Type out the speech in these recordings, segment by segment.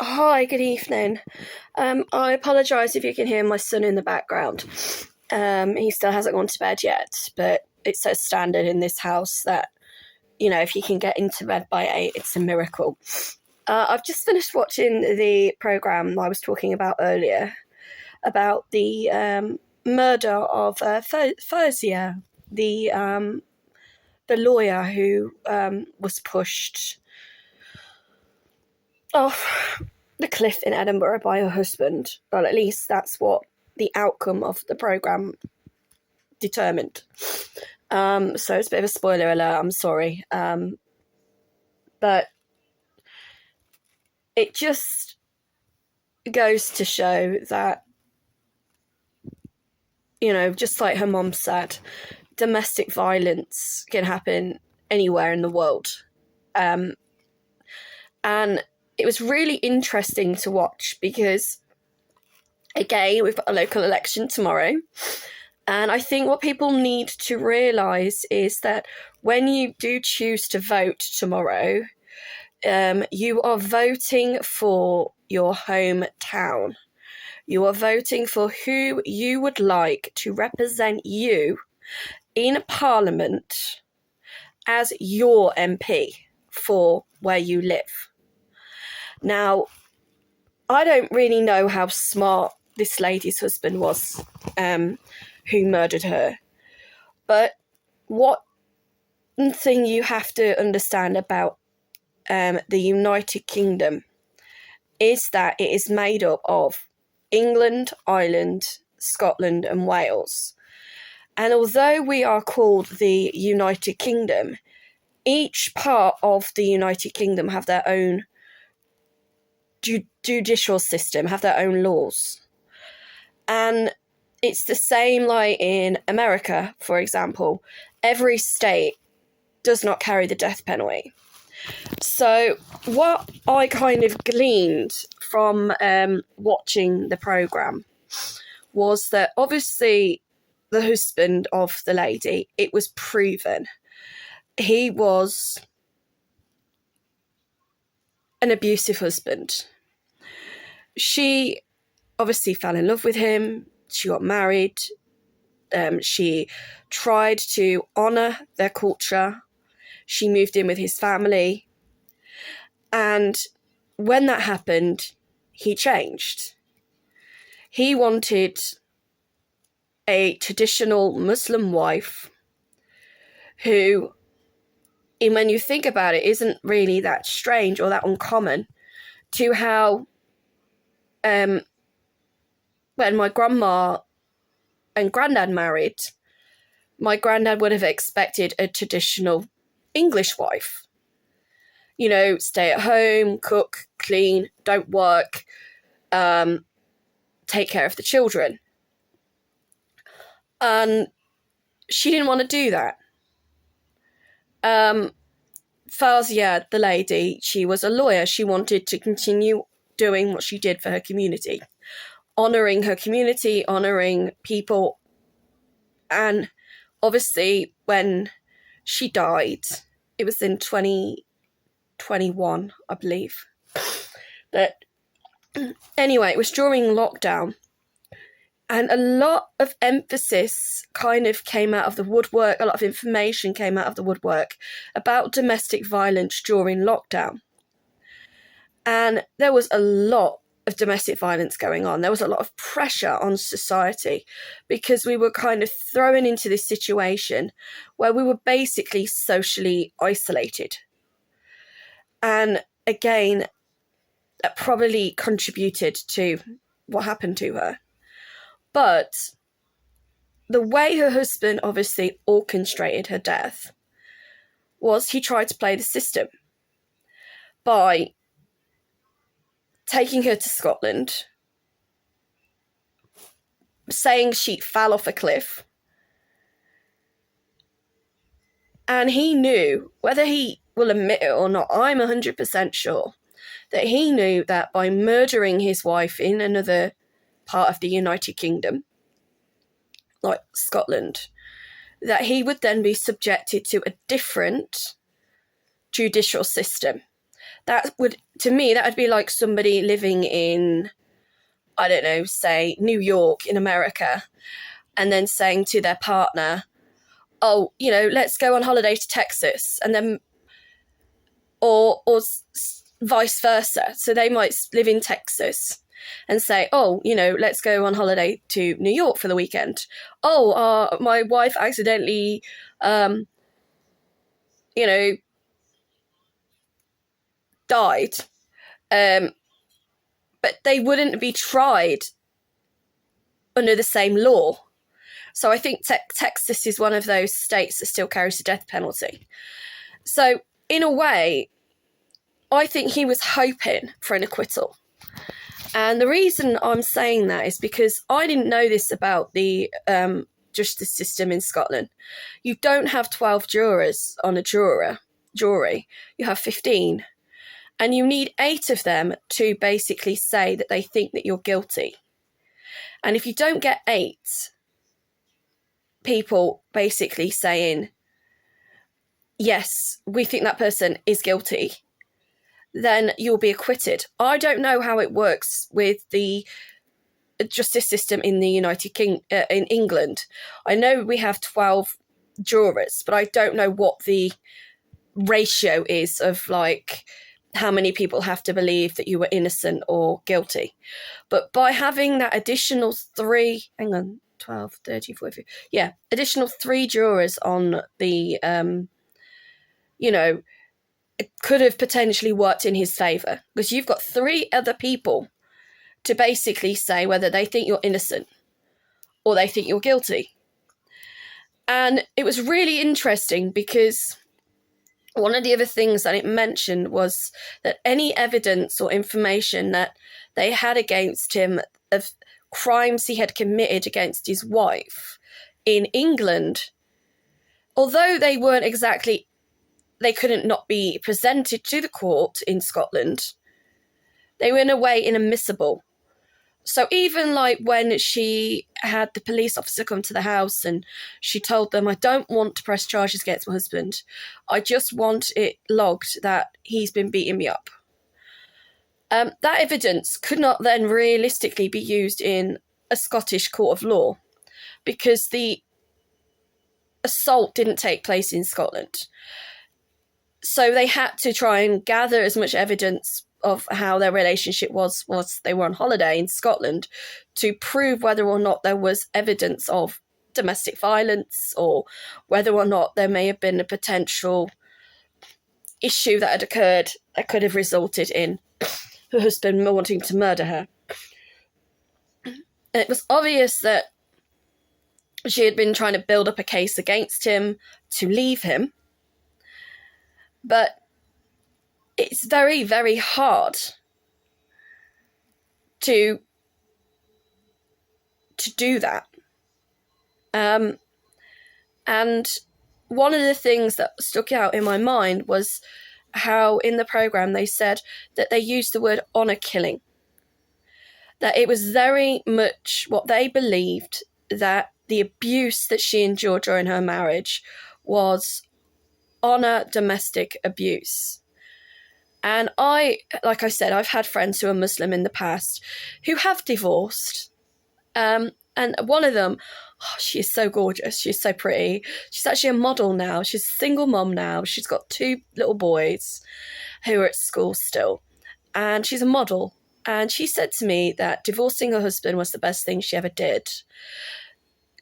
Hi, good evening. I apologise if you can hear my son in the background. He still hasn't gone to bed yet, but it's so standard in this house that, if he can get into bed by 8, it's a miracle. I've just finished watching the programme I was talking about earlier, about the murder of Fauziya, the lawyer who was pushed off the cliff in Edinburgh by her husband. Well, at least that's what the outcome of the programme determined. So it's a bit of a spoiler alert, I'm sorry. But it just goes to show that, just like her mom said, domestic violence can happen anywhere in the world. And it was really interesting to watch because, again, we've got a local election tomorrow. And I think what people need to realise is that when you do choose to vote tomorrow, you are voting for your hometown. You are voting for who you would like to represent you in Parliament as your MP for where you live. Now, I don't really know how smart this lady's husband was, who murdered her. But one thing you have to understand about the United Kingdom is that it is made up of England, Ireland, Scotland and Wales. And although we are called the United Kingdom, each part of the United Kingdom have their own judicial system, have their own laws. And it's the same like in America, for example. Every state does not carry the death penalty. So what I kind of gleaned from watching the programme was that obviously the husband of the lady, it was proven he was an abusive husband. She obviously fell in love with him. She got married. She tried to honour their culture. She moved in with his family. And when that happened, he changed. He wanted a traditional Muslim wife who, and when you think about it, isn't really that strange or that uncommon to how when my grandma and granddad married, my granddad would have expected a traditional English wife. Stay at home, cook, clean, don't work, take care of the children. And she didn't want to do that. Fauziya, the lady, she was a lawyer. She wanted to continue doing what she did for her community, honouring her community, honouring people. And obviously when she died, it was in 2021, I believe. But anyway, it was during lockdown. And a lot of emphasis kind of came out of the woodwork, a lot of information came out of the woodwork about domestic violence during lockdown. And there was a lot of domestic violence going on. There was a lot of pressure on society because we were kind of thrown into this situation where we were basically socially isolated. And again, that probably contributed to what happened to her. But the way her husband obviously orchestrated her death was he tried to play the system by taking her to Scotland, saying she fell off a cliff. And he knew, whether he will admit it or not, I'm 100% sure, that he knew that by murdering his wife in another part of the United Kingdom, like Scotland, that he would then be subjected to a different judicial system, that would, to me, that would be like somebody living in, I don't know, say New York in America, and then saying to their partner, oh, let's go on holiday to Texas, and then, or vice versa. So they might live in Texas and say, oh, let's go on holiday to New York for the weekend. Oh, my wife accidentally, died. But they wouldn't be tried under the same law. So I think Texas is one of those states that still carries the death penalty. So in a way, I think he was hoping for an acquittal. And the reason I'm saying that is because I didn't know this about the justice system in Scotland. You don't have 12 jurors on a jury. You have 15. And you need 8 of them to basically say that they think that you're guilty. And if you don't get 8 people basically saying, yes, we think that person is guilty, then you'll be acquitted. I don't know how it works with the justice system in the in England. I know we have 12 jurors, but I don't know what the ratio is of like how many people have to believe that you were innocent or guilty. But by having that additional 3, 12, 13, 14, additional 3 jurors on the, it could have potentially worked in his favour, because you've got 3 other people to basically say whether they think you're innocent or they think you're guilty. And it was really interesting because one of the other things that it mentioned was that any evidence or information that they had against him of crimes he had committed against his wife in England, although they weren't exactly, they couldn't not be presented to the court in Scotland, they were in a way inadmissible. So even like when she had the police officer come to the house and she told them, I don't want to press charges against my husband. I just want it logged that he's been beating me up. That evidence could not then realistically be used in a Scottish court of law because the assault didn't take place in Scotland. So they had to try and gather as much evidence of how their relationship was whilst they were on holiday in Scotland to prove whether or not there was evidence of domestic violence or whether or not there may have been a potential issue that had occurred that could have resulted in her husband wanting to murder her. It was obvious that she had been trying to build up a case against him to leave him, but it's very, very hard to do that. And one of the things that stuck out in my mind was how in the programme they said that they used the word honour killing. That it was very much what they believed, that the abuse that she endured during her marriage was honour domestic abuse. And like I said, I've had friends who are Muslim in the past who have divorced. And one of them, she is so gorgeous. She's so pretty. She's actually a model now. She's a single mom now. She's got 2 little boys who are at school still. And she's a model. And she said to me that divorcing her husband was the best thing she ever did.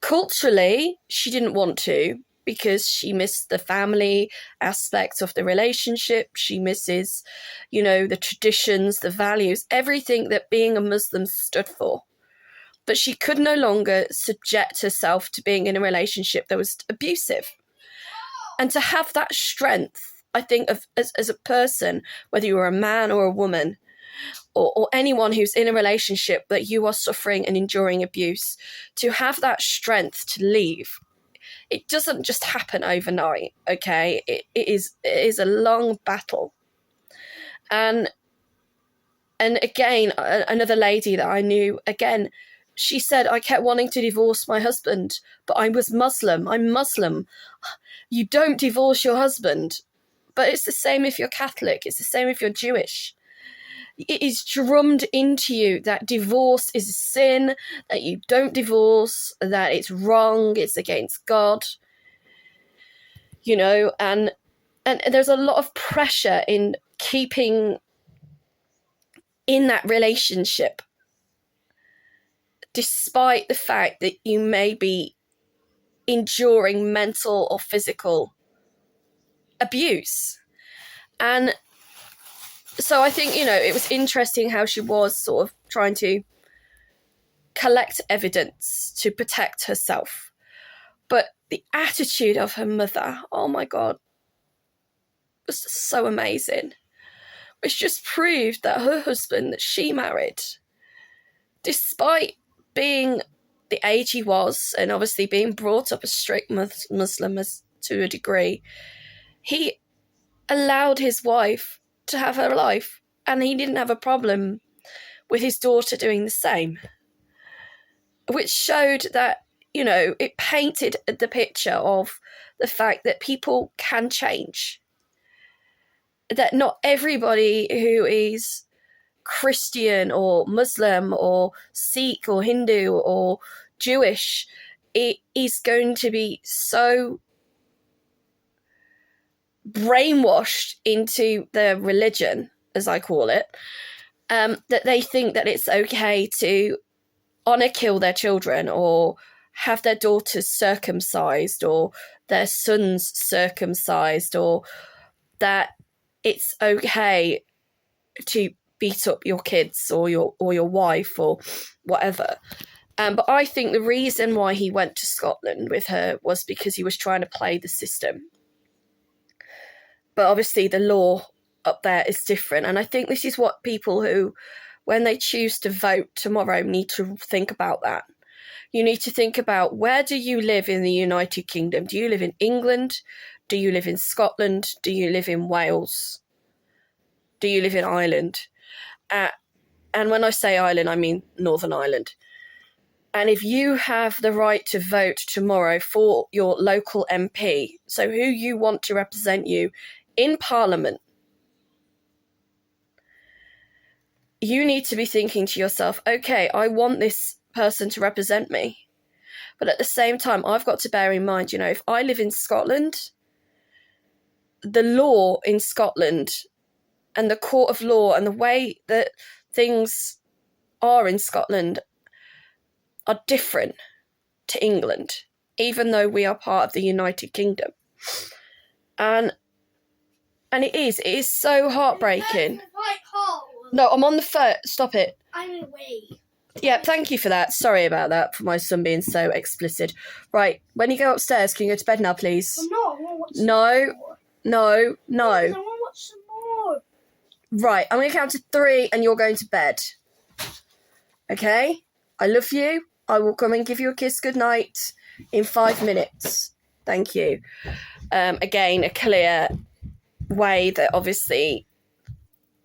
Culturally, she didn't want to, because she missed the family aspect of the relationship. She misses, the traditions, the values, everything that being a Muslim stood for. But she could no longer subject herself to being in a relationship that was abusive. And to have that strength, I think, as a person, whether you're a man or a woman, or anyone who's in a relationship that you are suffering and enduring abuse, to have that strength to leave. It doesn't just happen overnight, okay? It is a long battle. And again, another lady that I knew, again, she said, I kept wanting to divorce my husband, but I was Muslim. I'm Muslim. You don't divorce your husband. But it's the same if you're Catholic. It's the same if you're Jewish. It is drummed into you that divorce is a sin, that you don't divorce, that it's wrong, it's against God, you know, and there's a lot of pressure in keeping in that relationship, despite the fact that you may be enduring mental or physical abuse. And so I think, you know, it was interesting how she was sort of trying to collect evidence to protect herself. But the attitude of her mother, oh my God, was so amazing. Which just proved that her husband that she married, despite being the age he was, and obviously being brought up a strict Muslim to a degree, he allowed his wife to have her life, and he didn't have a problem with his daughter doing the same, which showed that, you know, it painted the picture of the fact that people can change, that not everybody who is Christian or Muslim or Sikh or Hindu or Jewish is going to be so brainwashed into their religion, as I call it, that they think that it's okay to kill their children or have their daughters circumcised or their sons circumcised, or that it's okay to beat up your kids or your wife or whatever. But I think the reason why he went to Scotland with her was because he was trying to play the system. But obviously the law up there is different. And I think this is what people who, when they choose to vote tomorrow, need to think about that. You need to think about, where do you live in the United Kingdom? Do you live in England? Do you live in Scotland? Do you live in Wales? Do you live in Ireland? And when I say Ireland, I mean Northern Ireland. And if you have the right to vote tomorrow for your local MP, so who you want to represent you in Parliament, you need to be thinking to yourself, okay, I want this person to represent me. But at the same time, I've got to bear in mind, you know, if I live in Scotland, the law in Scotland and the court of law and the way that things are in Scotland are different to England, even though we are part of the United Kingdom. And it is so heartbreaking. No, I'm on the phone. Stop it. I'm away. Yeah, thank you for that. Sorry about that, for my son being so explicit. Right, when you go upstairs, can you go to bed now, please? I'm not. I want to watch some more. No. I want to watch some more. Right, I'm going to count to 3 and you're going to bed. Okay? I love you. I will come and give you a kiss goodnight in 5 minutes. Thank you. Again, a clear way that obviously